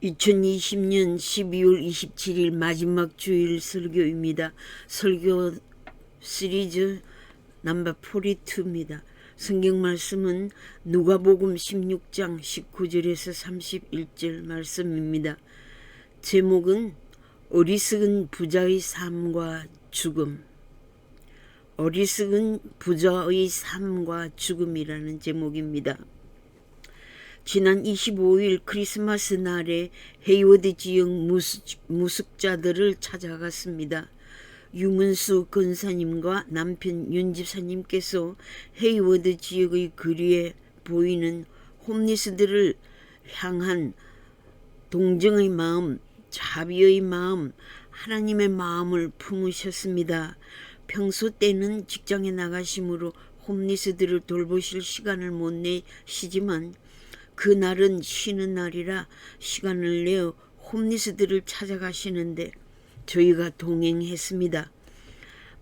2020년 12월 27일 마지막 주일 설교입니다. 설교 시리즈 넘버 42입니다. 성경 말씀은 누가복음 16장 19절에서 31절 말씀입니다. 제목은 어리석은 부자의 삶과 죽음. 어리석은 부자의 삶과 죽음이라는 제목입니다. 지난 25일 크리스마스 날에 헤이워드 지역 무속자들을 찾아갔습니다. 유문수 권사님과 남편 윤 집사님께서 헤이워드 지역의 거리에 보이는 홈리스들을 향한 동정의 마음, 자비의 마음, 하나님의 마음을 품으셨습니다. 평소 때는 직장에 나가심으로 홈리스들을 돌보실 시간을 못 내시지만 그날은 쉬는 날이라 시간을 내어 홈리스들을 찾아가시는데 저희가 동행했습니다.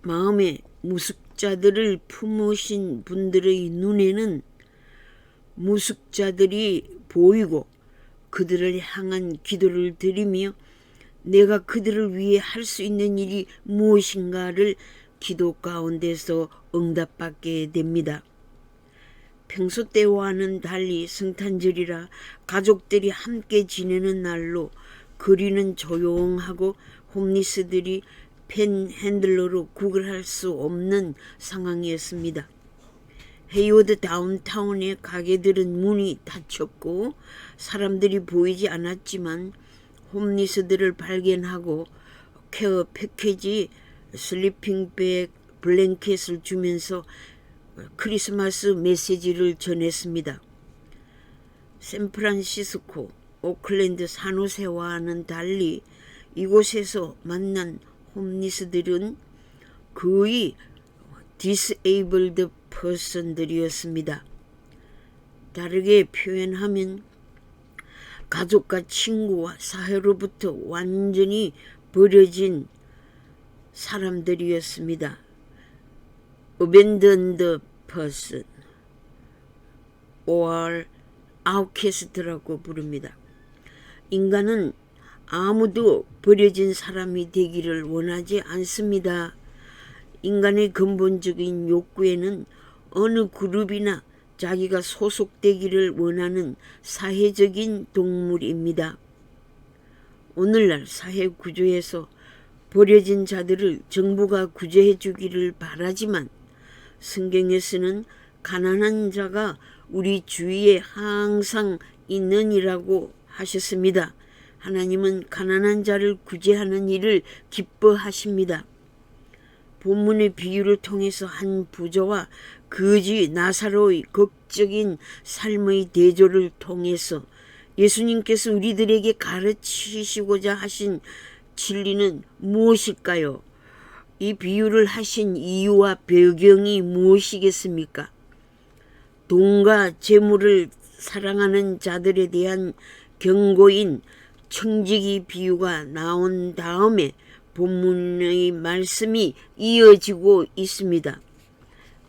마음에 무속자들을 품으신 분들의 눈에는 무속자들이 보이고 그들을 향한 기도를 드리며 내가 그들을 위해 할 수 있는 일이 무엇인가를 기도 가운데서 응답받게 됩니다. 평소 때와는 달리 성탄절이라 가족들이 함께 지내는 날로 거리는 조용하고 홈리스들이 펜핸들러로 구걸할 수 없는 상황이었습니다. 헤이워드 다운타운의 가게들은 문이 닫혔고 사람들이 보이지 않았지만 홈리스들을 발견하고 케어 패키지, 슬리핑백, 블랭켓을 주면서 크리스마스 메시지를 전했습니다. 샌프란시스코, 오클랜드, 산호세와는 달리 이곳에서 만난 홈리스들은 거의 disabled person들이었습니다. 다르게 표현하면 가족과 친구와 사회로부터 완전히 버려진 사람들이었습니다. abandoned person or outcast라고 부릅니다. 인간은 아무도 버려진 사람이 되기를 원하지 않습니다. 인간의 근본적인 욕구에는 어느 그룹이나 자기가 소속되기를 원하는 사회적인 동물입니다. 오늘날 사회 구조에서 버려진 자들을 정부가 구제해 주기를 바라지만 성경에서는 가난한 자가 우리 주위에 항상 있느니라고 하셨습니다. 하나님은 가난한 자를 구제하는 일을 기뻐하십니다. 본문의 비유를 통해서 한 부자와 거지 나사로의 극적인 삶의 대조를 통해서 예수님께서 우리들에게 가르치시고자 하신 진리는 무엇일까요? 이 비유를 하신 이유와 배경이 무엇이겠습니까? 돈과 재물을 사랑하는 자들에 대한 경고인 청지기 비유가 나온 다음에 본문의 말씀이 이어지고 있습니다.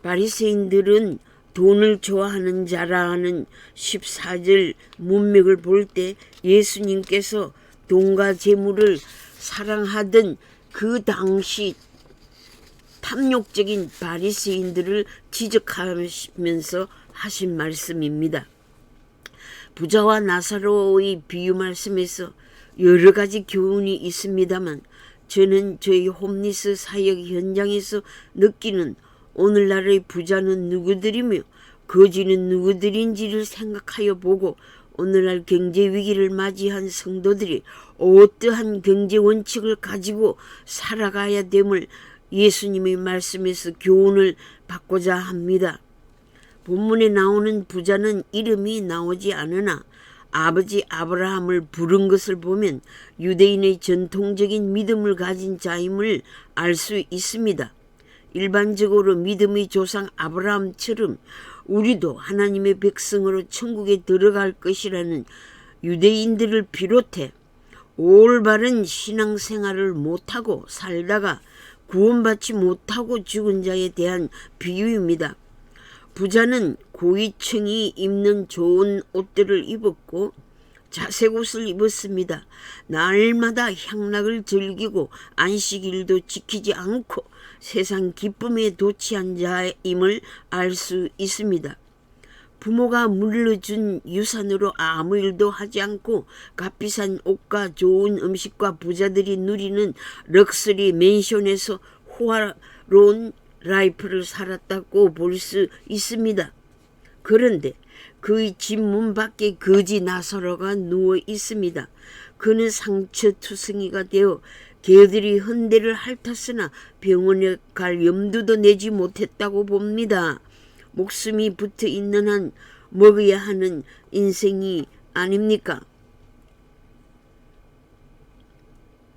바리새인들은 돈을 좋아하는 자라는 14절 문맥을 볼 때 예수님께서 돈과 재물을 사랑하던 그 당시 탐욕적인 바리새인들을 지적하면서 하신 말씀입니다. 부자와 나사로의 비유 말씀에서 여러 가지 교훈이 있습니다만 저는 저희 홈리스 사역 현장에서 느끼는 오늘날의 부자는 누구들이며 거지는 누구들인지를 생각하여 보고 오늘날 경제 위기를 맞이한 성도들이 어떠한 경제 원칙을 가지고 살아가야 됨을 예수님의 말씀에서 교훈을 받고자 합니다. 본문에 나오는 부자는 이름이 나오지 않으나 아버지 아브라함을 부른 것을 보면 유대인의 전통적인 믿음을 가진 자임을 알 수 있습니다. 일반적으로 믿음의 조상 아브라함처럼 우리도 하나님의 백성으로 천국에 들어갈 것이라는 유대인들을 비롯해 올바른 신앙생활을 못하고 살다가 구원받지 못하고 죽은 자에 대한 비유입니다. 부자는 고위층이 입는 좋은 옷들을 입었고 자색 옷을 입었습니다. 날마다 향락을 즐기고 안식일도 지키지 않고 세상 기쁨에 도취한 자임을 알 수 있습니다. 부모가 물려준 유산으로 아무 일도 하지 않고 값비싼 옷과 좋은 음식과 부자들이 누리는 럭셔리 맨션에서 호화로운 라이프를 살았다고 볼 수 있습니다. 그런데 그의 집 문 밖에 거지 나사로가 누워 있습니다. 그는 상처투성이가 되어 개들이 헌대를 핥았으나 병원에 갈 염두도 내지 못했다고 봅니다. 목숨이 붙어 있는 한 먹어야 하는 인생이 아닙니까?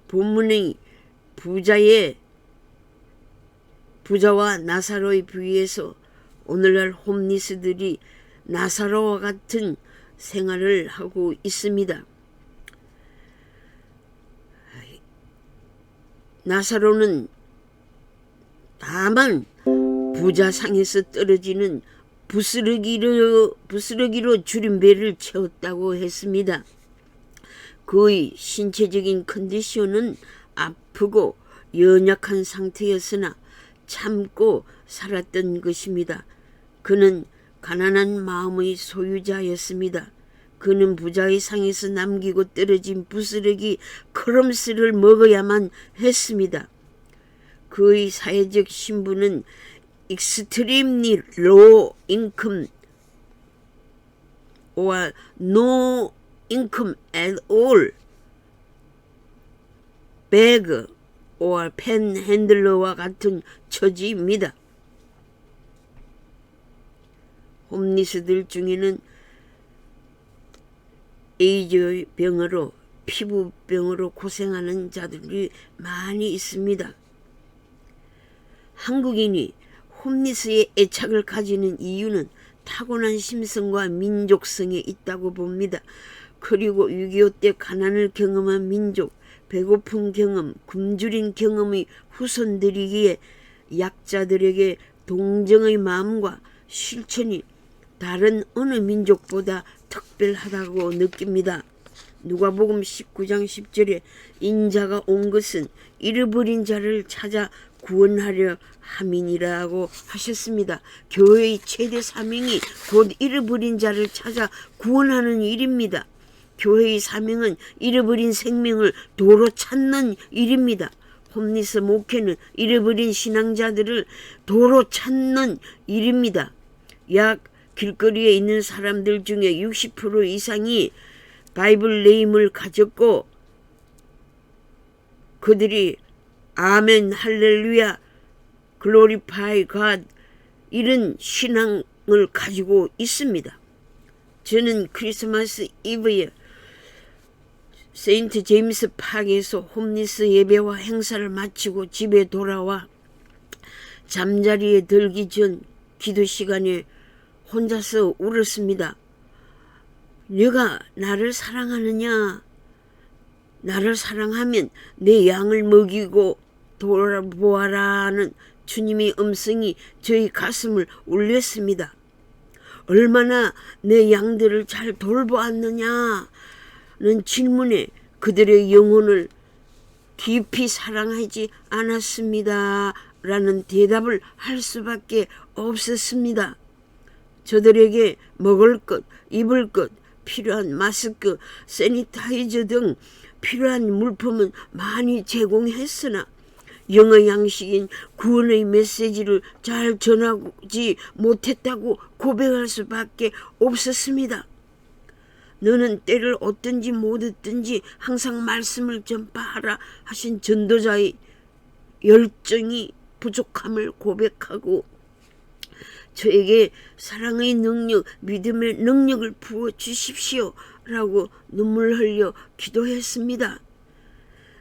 본문의 부자와 나사로의 비유에서 오늘날 홈리스들이 나사로와 같은 생활을 하고 있습니다. 나사로는 다만 부자 상에서 떨어지는 부스러기로 줄인 배를 채웠다고 했습니다. 그의 신체적인 컨디션은 아프고 연약한 상태였으나 참고 살았던 것입니다. 그는 가난한 마음의 소유자였습니다. 그는 부자의 상에서 남기고 떨어진 부스러기 크럼스를 먹어야만 했습니다. 그의 사회적 신분은 extremely low income or no income at all, beggar or panhandler와 같은 처지입니다. 홈리스들 중에는 에이즈 병으로 피부병으로 고생하는 자들이 많이 있습니다. 한국인이 홈리스의 애착을 가지는 이유는 타고난 심성과 민족성에 있다고 봅니다. 그리고 6.25 때 가난을 경험한 민족, 배고픈 경험, 굶주린 경험의 후손들이기에 약자들에게 동정의 마음과 실천이 다른 어느 민족보다 특별하다고 느낍니다. 누가복음 19장 10절에 인자가 온 것은 잃어버린 자를 찾아 구원하려 함이니라고 하셨습니다. 교회의 최대 사명이 곧 잃어버린 자를 찾아 구원하는 일입니다. 교회의 사명은 잃어버린 생명을 도로 찾는 일입니다. 홈리스 목회는 잃어버린 신앙자들을 도로 찾는 일입니다. 약 길거리에 있는 사람들 중에 60% 이상이 바이블 네임을 가졌고 그들이 아멘, 할렐루야, 글로리파이 갓 이런 신앙을 가지고 있습니다. 저는 크리스마스 이브에 세인트 제임스 파크에서 홈리스 예배와 행사를 마치고 집에 돌아와 잠자리에 들기 전 기도 시간에 혼자서 울었습니다. 네가 나를 사랑하느냐? 나를 사랑하면 내 양을 먹이고 돌아보아라는 주님의 음성이 저희 가슴을 울렸습니다. 얼마나 내 양들을 잘 돌보았느냐는 질문에 그들의 영혼을 깊이 사랑하지 않았습니다. 라는 대답을 할 수밖에 없었습니다. 저들에게 먹을 것, 입을 것, 필요한 마스크, 세니타이저 등 필요한 물품은 많이 제공했으나 영어 양식인 구원의 메시지를 잘 전하지 못했다고 고백할 수밖에 없었습니다. 너는 때를 얻든지 못 얻든지 항상 말씀을 전파하라 하신 전도자의 열정이 부족함을 고백하고 저에게 사랑의 능력, 믿음의 능력을 부어주십시오 라고 눈물 흘려 기도했습니다.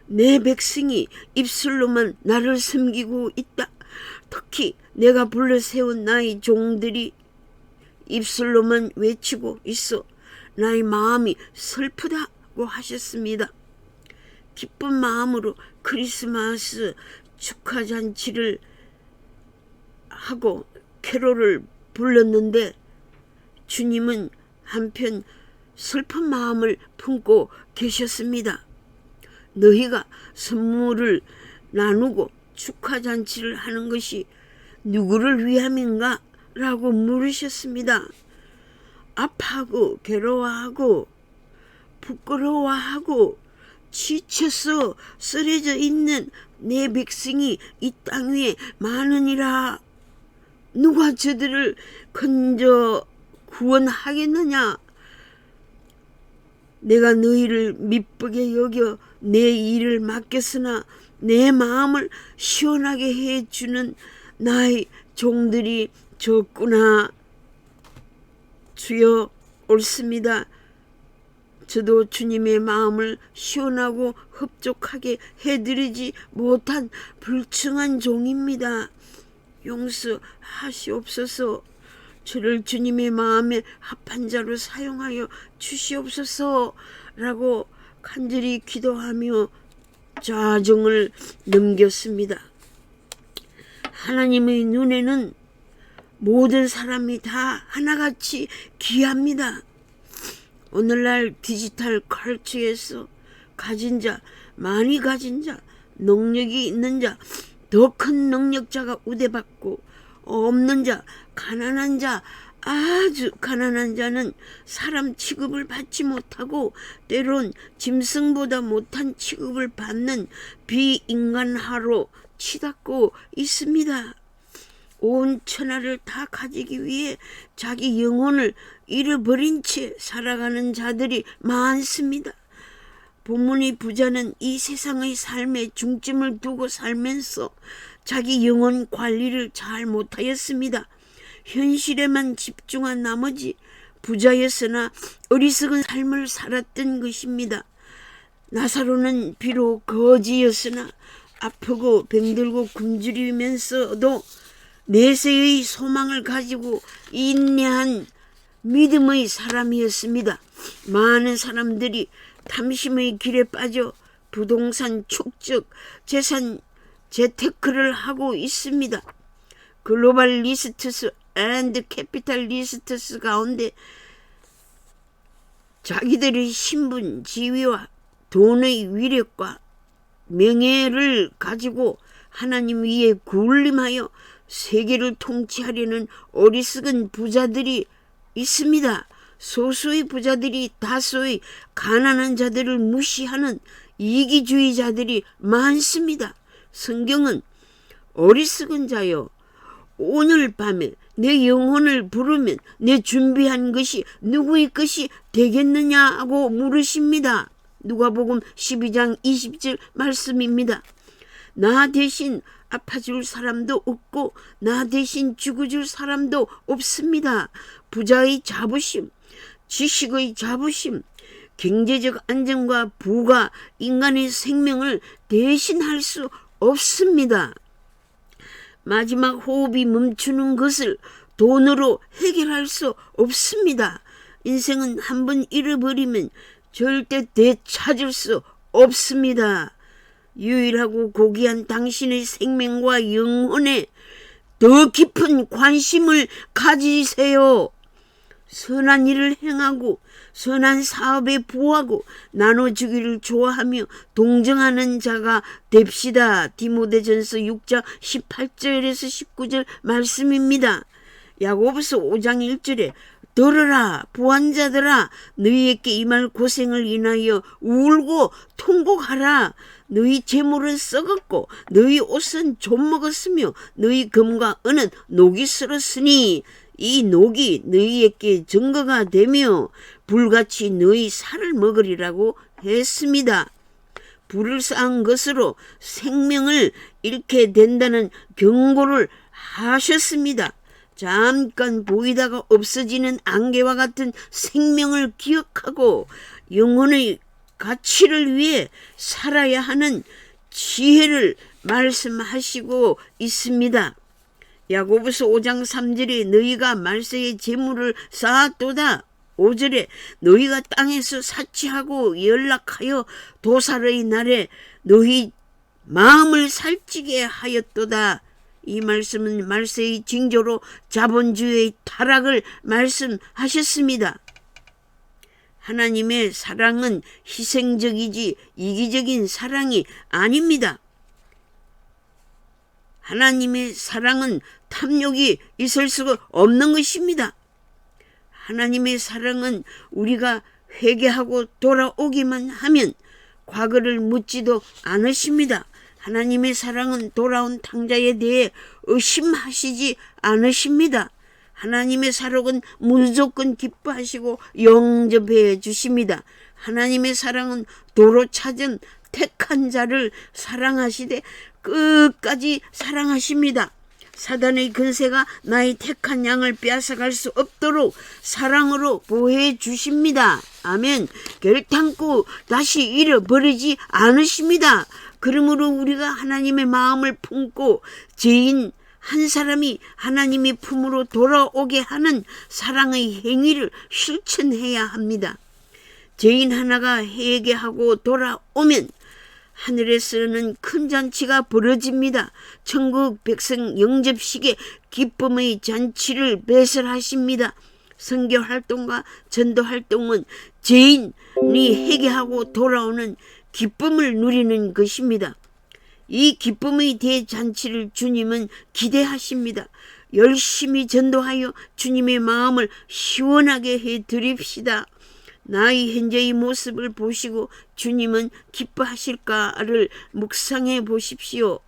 내 백성이 입술로만 나를 섬기고 있다. 특히 내가 불러 세운 나의 종들이 입술로만 외치고 있어 나의 마음이 슬프다고 하셨습니다. 기쁜 마음으로 크리스마스 축하잔치를 하고 캐롤을 불렀는데 주님은 한편 슬픈 마음을 품고 계셨습니다. 너희가 선물을 나누고 축하잔치를 하는 것이 누구를 위함인가? 라고 물으셨습니다. 아파하고 괴로워하고 부끄러워하고 지쳐서 쓰러져 있는 내 백성이 이 땅 위에 많으니라. 누가 저들을 건져 구원하겠느냐? 내가 너희를 미쁘게 여겨 내 일을 맡겼으나 내 마음을 시원하게 해주는 나의 종들이 적구나. 주여, 옳습니다. 저도 주님의 마음을 시원하고 흡족하게 해드리지 못한 불충한 종입니다. 용서하시옵소서. 저를 주님의 마음에 합한 자로 사용하여 주시옵소서 라고 간절히 기도하며 좌정을 넘겼습니다. 하나님의 눈에는 모든 사람이 다 하나같이 귀합니다. 오늘날 디지털 컬처에서 가진 자, 많이 가진 자, 능력이 있는 자, 더 큰 능력자가 우대받고 없는 자, 가난한 자, 아주 가난한 자는 사람 취급을 받지 못하고 때론 짐승보다 못한 취급을 받는 비인간화로 치닫고 있습니다. 온 천하를 다 가지기 위해 자기 영혼을 잃어버린 채 살아가는 자들이 많습니다. 본문의 부자는 이 세상의 삶에 중점을 두고 살면서 자기 영혼 관리를 잘 못하였습니다. 현실에만 집중한 나머지 부자였으나 어리석은 삶을 살았던 것입니다. 나사로는 비록 거지였으나 아프고 병들고 굶주리면서도 내세의 소망을 가지고 인내한 믿음의 사람이었습니다. 많은 사람들이 탐심의 길에 빠져 부동산 축적, 재산 재테크를 하고 있습니다. 글로벌 리스트스 앤드 캐피탈 리스트스 가운데 자기들의 신분, 지위와 돈의 위력과 명예를 가지고 하나님 위에 군림하여 세계를 통치하려는 어리석은 부자들이 있습니다. 소수의 부자들이 다수의 가난한 자들을 무시하는 이기주의자들이 많습니다. 성경은 어리석은 자여, 오늘 밤에 내 영혼을 부르면 내 준비한 것이 누구의 것이 되겠느냐고 물으십니다. 누가복음 12장 20절 말씀입니다. 나 대신 아파줄 사람도 없고 나 대신 죽어줄 사람도 없습니다. 부자의 자부심, 지식의 자부심, 경제적 안정과 부가 인간의 생명을 대신할 수 없습니다. 마지막 호흡이 멈추는 것을 돈으로 해결할 수 없습니다. 인생은 한번 잃어버리면 절대 되찾을 수 없습니다. 유일하고 고귀한 당신의 생명과 영혼에 더 깊은 관심을 가지세요. 선한 일을 행하고 선한 사업에 부하고 나눠주기를 좋아하며 동정하는 자가 됩시다. 디모데전서 6장 18절에서 19절 말씀입니다. 야고보서 5장 1절에 들으라 부한 자들아 너희에게 임할 고생을 인하여 울고 통곡하라. 너희 재물은 썩었고 너희 옷은 좀먹었으며 너희 금과 은은 녹이 슬었으니 이 녹이 너희에게 증거가 되며 불같이 너희 살을 먹으리라고 했습니다. 불을 쌓은 것으로 생명을 잃게 된다는 경고를 하셨습니다. 잠깐 보이다가 없어지는 안개와 같은 생명을 기억하고 영혼의 가치를 위해 살아야 하는 지혜를 말씀하시고 있습니다. 야고보서 5장 3절에 너희가 말세의 재물을 쌓았도다. 5절에 너희가 땅에서 사치하고 연락하여 도살의 날에 너희 마음을 살찌게 하였도다. 이 말씀은 말세의 징조로 자본주의의 타락을 말씀하셨습니다. 하나님의 사랑은 희생적이지 이기적인 사랑이 아닙니다. 하나님의 사랑은 탐욕이 있을 수가 없는 것입니다. 하나님의 사랑은 우리가 회개하고 돌아오기만 하면 과거를 묻지도 않으십니다. 하나님의 사랑은 돌아온 탕자에 대해 의심하시지 않으십니다. 하나님의 사랑은 무조건 기뻐하시고 영접해 주십니다. 하나님의 사랑은 도로 찾은 택한 자를 사랑하시되 끝까지 사랑하십니다. 사단의 근세가 나의 택한 양을 빼앗아갈 수 없도록 사랑으로 보호해 주십니다. 아멘. 결탄코 다시 잃어버리지 않으십니다. 그러므로 우리가 하나님의 마음을 품고 죄인 한 사람이 하나님의 품으로 돌아오게 하는 사랑의 행위를 실천해야 합니다. 죄인 하나가 회개하고 돌아오면 하늘에서는 큰 잔치가 벌어집니다. 천국 백성 영접식에 기쁨의 잔치를 배설하십니다. 선교 활동과 전도 활동은 죄인이 회개하고 돌아오는 기쁨을 누리는 것입니다. 이 기쁨의 대잔치를 주님은 기대하십니다. 열심히 전도하여 주님의 마음을 시원하게 해드립시다. 나의 현재의 모습을 보시고 주님은 기뻐하실까를 묵상해 보십시오.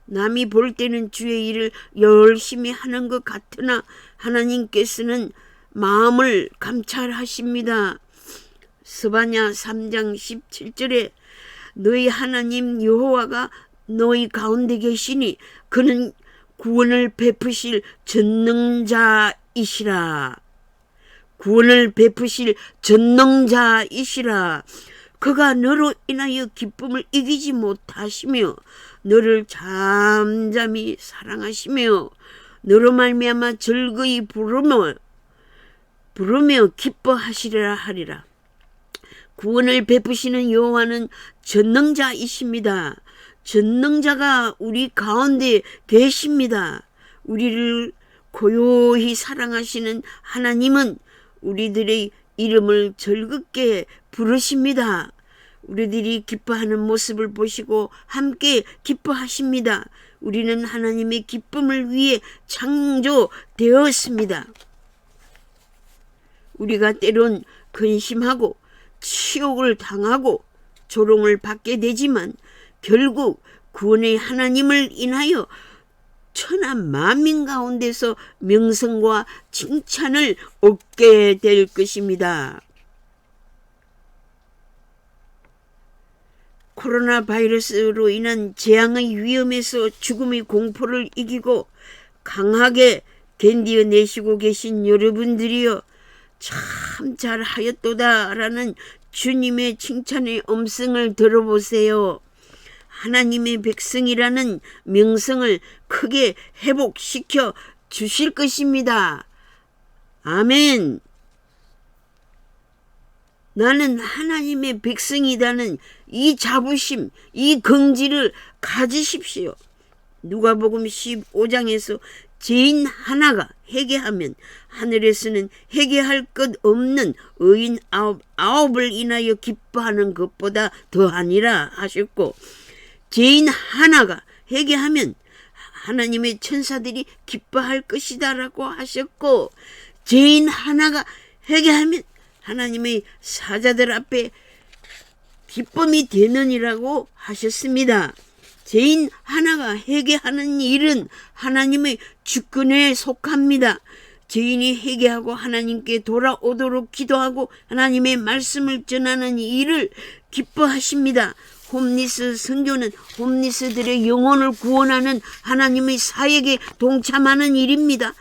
남이 볼 때는 주의 일을 열심히 하는 것 같으나 하나님께서는 마음을 감찰하십니다. 스바냐 3장 17절에 너희 하나님 여호와가 너희 가운데 계시니 그는 구원을 베푸실 전능자이시라. 구원을 베푸실 전능자이시라. 그가 너로 인하여 기쁨을 이기지 못하시며 너를 잠잠히 사랑하시며 너로 말미암아 즐거이 부르며 기뻐하시리라 하리라. 구원을 베푸시는 여호와는 전능자이십니다. 전능자가 우리 가운데 계십니다. 우리를 고요히 사랑하시는 하나님은 우리들의 이름을 즐겁게 부르십니다. 우리들이 기뻐하는 모습을 보시고 함께 기뻐하십니다. 우리는 하나님의 기쁨을 위해 창조되었습니다. 우리가 때론 근심하고 치욕을 당하고 조롱을 받게 되지만 결국 구원의 하나님을 인하여 천한 만민 가운데서 명성과 칭찬을 얻게 될 것입니다. 코로나 바이러스로 인한 재앙의 위험에서 죽음의 공포를 이기고 강하게 견디어내시고 계신 여러분들이여 참 잘하였도다라는 주님의 칭찬의 음성을 들어보세요. 하나님의 백성이라는 명성을 크게 회복시켜 주실 것입니다. 아멘. 나는 하나님의 백성이라는 이 자부심, 이 긍지를 가지십시오. 누가복음 15장에서 죄인 하나가 회개하면 하늘에서는 회개할 것 없는 의인 아홉을 인하여 기뻐하는 것보다 더하니라 하셨고, 죄인 하나가 회개하면 하나님의 천사들이 기뻐할 것이다 라고 하셨고, 죄인 하나가 회개하면 하나님의 사자들 앞에 기쁨이 되느니라고 하셨습니다. 죄인 하나가 회개하는 일은 하나님의 주권에 속합니다. 죄인이 회개하고 하나님께 돌아오도록 기도하고 하나님의 말씀을 전하는 일을 기뻐하십니다. 홈리스 선교는 홈리스들의 영혼을 구원하는 하나님의 사역에 동참하는 일입니다.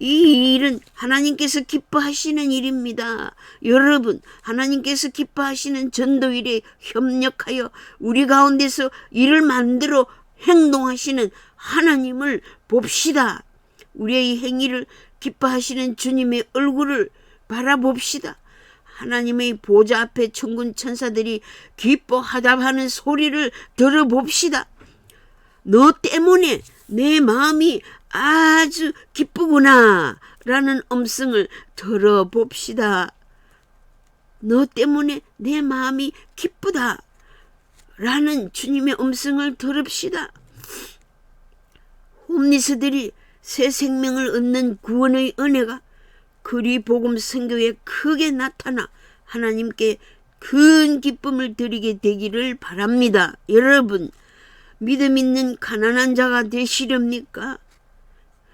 이 일은 하나님께서 기뻐하시는 일입니다. 여러분, 하나님께서 기뻐하시는 전도일에 협력하여 우리 가운데서 일을 만들어 행동하시는 하나님을 봅시다. 우리의 행위를 기뻐하시는 주님의 얼굴을 바라봅시다. 하나님의 보좌 앞에 천군 천사들이 기뻐하답하는 소리를 들어봅시다. 너 때문에 내 마음이 아주 기쁘구나 라는 음성을 들어봅시다. 너 때문에 내 마음이 기쁘다 라는 주님의 음성을 들읍시다. 홈리스들이 새 생명을 얻는 구원의 은혜가 그리 복음 선교에 크게 나타나 하나님께 큰 기쁨을 드리게 되기를 바랍니다. 여러분, 믿음 있는 가난한 자가 되시렵니까?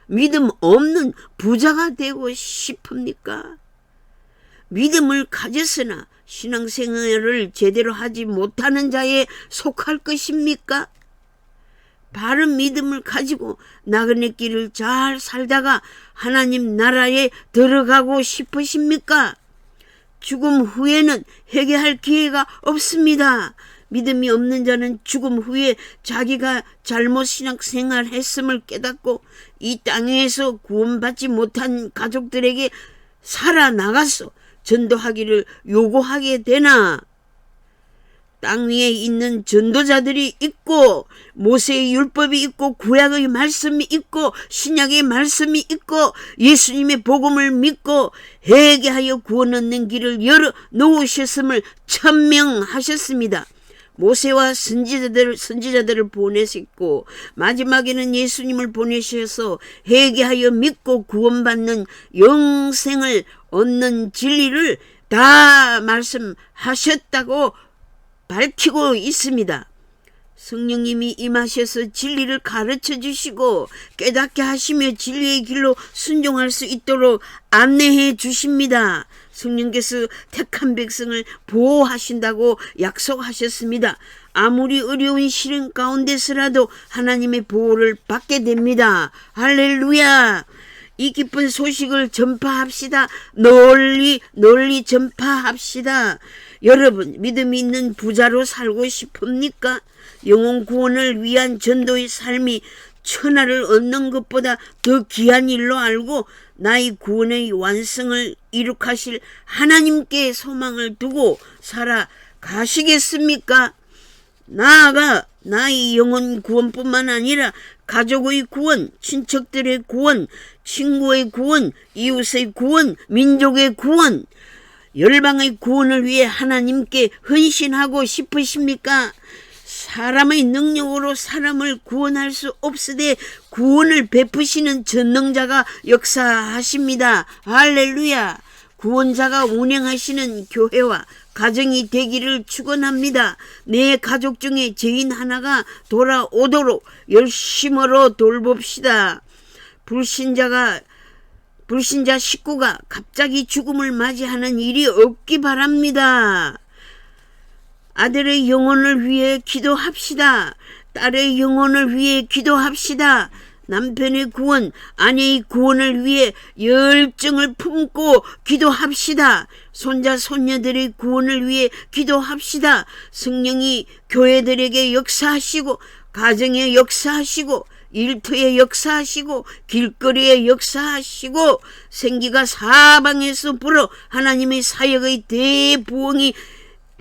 믿음 없는 부자가 되고 싶습니까? 믿음을 가졌으나 신앙생활을 제대로 하지 못하는 자에 속할 것입니까? 바른 믿음을 가지고 나그네 길을 잘 살다가 하나님 나라에 들어가고 싶으십니까? 죽음 후에는 회개할 기회가 없습니다. 믿음이 없는 자는 죽음 후에 자기가 잘못 신앙생활 했음을 깨닫고 이 땅에서 구원받지 못한 가족들에게 살아나가서 전도하기를 요구하게 되나? 땅 위에 있는 전도자들이 있고 모세의 율법이 있고 구약의 말씀이 있고 신약의 말씀이 있고 예수님의 복음을 믿고 회개하여 구원 얻는 길을 열어 놓으셨음을 천명하셨습니다. 모세와 선지자들을 보내셨고 마지막에는 예수님을 보내셔서 회개하여 믿고 구원받는 영생을 얻는 진리를 다 말씀하셨다고 밝히고 있습니다. 성령님이 임하셔서 진리를 가르쳐 주시고 깨닫게 하시며 진리의 길로 순종할 수 있도록 안내해 주십니다. 성령께서 택한 백성을 보호하신다고 약속하셨습니다. 아무리 어려운 시련 가운데서라도 하나님의 보호를 받게 됩니다. 할렐루야! 이 기쁜 소식을 전파합시다. 널리 전파합시다. 여러분, 믿음이 있는 부자로 살고 싶습니까? 영혼 구원을 위한 전도의 삶이 천하를 얻는 것보다 더 귀한 일로 알고 나의 구원의 완성을 이룩하실 하나님께 소망을 두고 살아가시겠습니까? 나아가 나의 영혼 구원뿐만 아니라 가족의 구원, 친척들의 구원, 친구의 구원, 이웃의 구원, 민족의 구원, 열방의 구원을 위해 하나님께 헌신하고 싶으십니까? 사람의 능력으로 사람을 구원할 수 없으되 구원을 베푸시는 전능자가 역사하십니다. 할렐루야! 구원자가 운행하시는 교회와 가정이 되기를 축원합니다. 내 가족 중에 죄인 하나가 돌아오도록 열심으로 돌봅시다. 불신자 식구가 갑자기 죽음을 맞이하는 일이 없기 바랍니다. 아들의 영혼을 위해 기도합시다. 딸의 영혼을 위해 기도합시다. 남편의 구원, 아내의 구원을 위해 열정을 품고 기도합시다. 손자, 손녀들의 구원을 위해 기도합시다. 성령이 교회들에게 역사하시고 가정에 역사하시고 일터에 역사하시고 길거리에 역사하시고 생기가 사방에서 불어 하나님의 사역의 대부흥이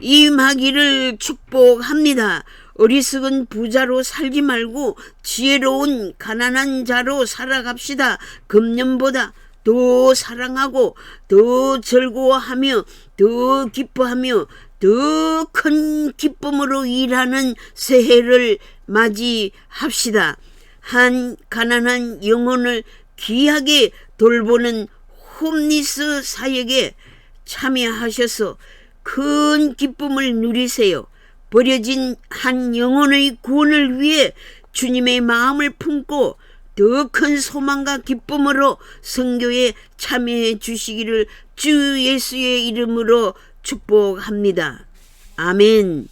임하기를 축복합니다. 어리석은 부자로 살지 말고 지혜로운 가난한 자로 살아갑시다. 금년보다 더 사랑하고 더 즐거워하며 더 기뻐하며 더 큰 기쁨으로 일하는 새해를 맞이합시다. 한 가난한 영혼을 귀하게 돌보는 홈리스 사역에 참여하셔서 큰 기쁨을 누리세요. 버려진 한 영혼의 구원을 위해 주님의 마음을 품고 더 큰 소망과 기쁨으로 선교에 참여해 주시기를 주 예수의 이름으로 축복합니다. 아멘.